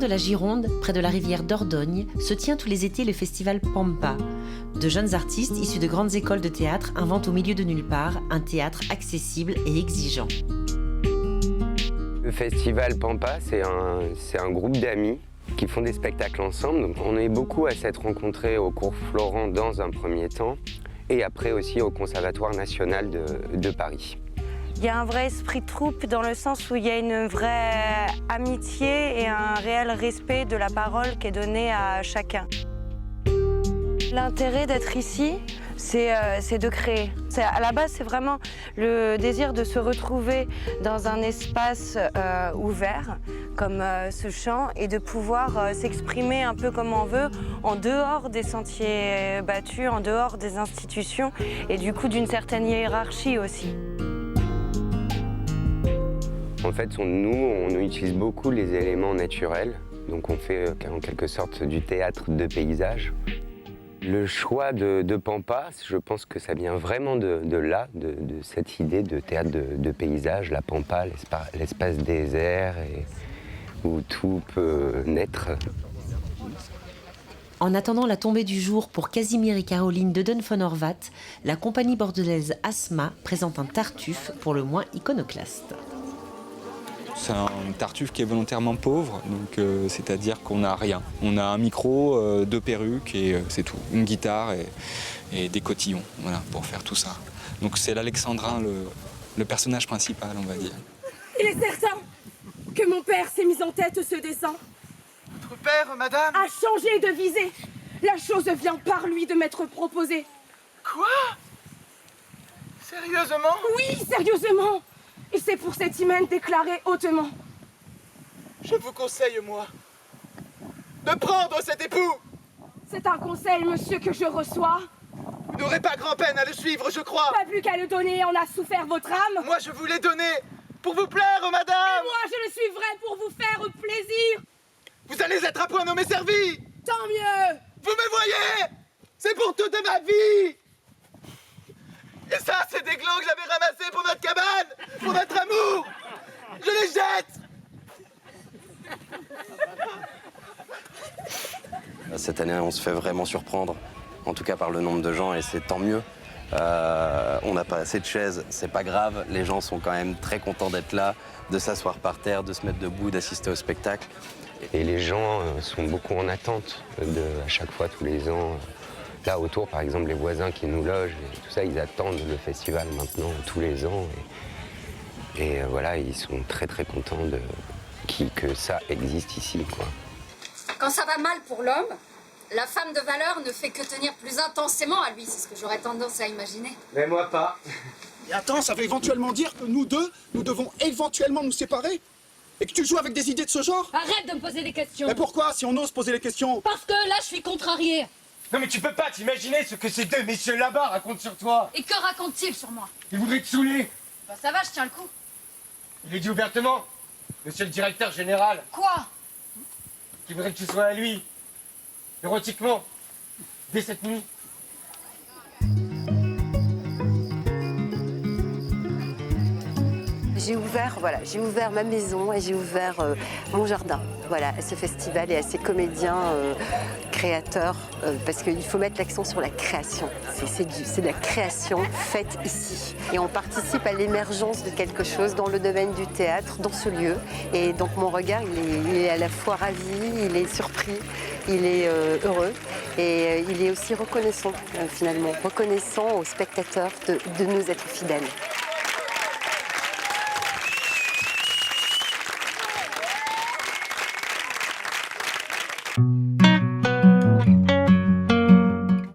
de la Gironde, près de la rivière Dordogne, se tient tous les étés le festival Pampa. De jeunes artistes issus de grandes écoles de théâtre inventent au milieu de nulle part un théâtre accessible et exigeant. Le festival Pampa, c'est un groupe d'amis qui font des spectacles ensemble. Donc on est beaucoup à s'être rencontrés au cours Florent dans un premier temps et après aussi au Conservatoire national de Paris. Il y a un vrai esprit de troupe dans le sens où il y a une vraie amitié et un réel respect de la parole qui est donnée à chacun. L'intérêt d'être ici, c'est de créer. À la base, c'est vraiment le désir de se retrouver dans un espace ouvert, comme ce champ, et de pouvoir s'exprimer un peu comme on veut, en dehors des sentiers battus, en dehors des institutions, et du coup d'une certaine hiérarchie aussi. En fait, on utilise beaucoup les éléments naturels, donc on fait en quelque sorte du théâtre de paysage. Le choix de Pampa, je pense que ça vient vraiment de là, de cette idée de théâtre de paysage, la Pampa, l'espace désert où tout peut naître. En attendant la tombée du jour pour Casimir et Caroline de Dunfon-Horvat, la compagnie bordelaise Asma présente un Tartuffe pour le moins iconoclaste. C'est un Tartuffe qui est volontairement pauvre, donc c'est-à-dire qu'on n'a rien. On a un micro, 2 perruques et c'est tout. Une guitare et des cotillons, voilà, pour faire tout ça. Donc c'est l'Alexandrin, le personnage principal, on va dire. Il est certain que mon père s'est mis en tête ce dessin. Votre père, madame, A changé de visée. La chose vient par lui de m'être proposée. Quoi? Sérieusement? Oui, sérieusement. Et c'est pour cet hymen déclaré hautement. Je vous conseille, moi, de prendre cet époux. C'est un conseil, monsieur, que je reçois. Vous n'aurez pas grand-peine à le suivre, je crois. Pas plus qu'à le donner, en a souffert votre âme. Moi, je vous l'ai donné pour vous plaire, madame. Et moi, je le suivrai pour vous faire plaisir. Vous allez être à point nommé servi. Tant mieux. Vous me voyez? C'est pour toute ma vie. Et ça, c'est des glands que j'avais ramassés pour notre cabane, pour notre amour. Je les jette. Cette année, on se fait vraiment surprendre, en tout cas par le nombre de gens, et c'est tant mieux. On n'a pas assez de chaises, c'est pas grave. Les gens sont quand même très contents d'être là, de s'asseoir par terre, de se mettre debout, d'assister au spectacle. Et les gens sont beaucoup en attente à chaque fois, tous les ans. Là, autour, par exemple, les voisins qui nous logent, et tout ça, ils attendent le festival maintenant, tous les ans. Et voilà, ils sont très, très contents que ça existe ici, quoi. Quand ça va mal pour l'homme, la femme de valeur ne fait que tenir plus intensément à lui. C'est ce que j'aurais tendance à imaginer. Mais moi pas. Et attends, ça veut éventuellement dire que nous deux, nous devons éventuellement nous séparer? Et que tu joues avec des idées de ce genre? Arrête de me poser des questions. Mais pourquoi, si on ose poser les questions? Parce que là, je suis contrariée. Non mais tu peux pas t'imaginer ce que ces deux messieurs là-bas racontent sur toi. Et que raconte-t-il sur moi? Ils voudraient te saouler. Bah, ça va, je tiens le coup. Il est dit ouvertement, monsieur le directeur général, Quoi? qui voudrait que tu sois à lui, érotiquement, dès cette nuit. J'ai ouvert ma maison et j'ai ouvert mon jardin, voilà, à ce festival et à ces comédiens créateurs, parce qu'il faut mettre l'accent sur la création. C'est de la création faite ici. Et on participe à l'émergence de quelque chose dans le domaine du théâtre, dans ce lieu. Et donc mon regard, il est à la fois ravi, il est surpris, il est heureux et il est aussi reconnaissant, finalement, reconnaissant aux spectateurs de nous être fidèles.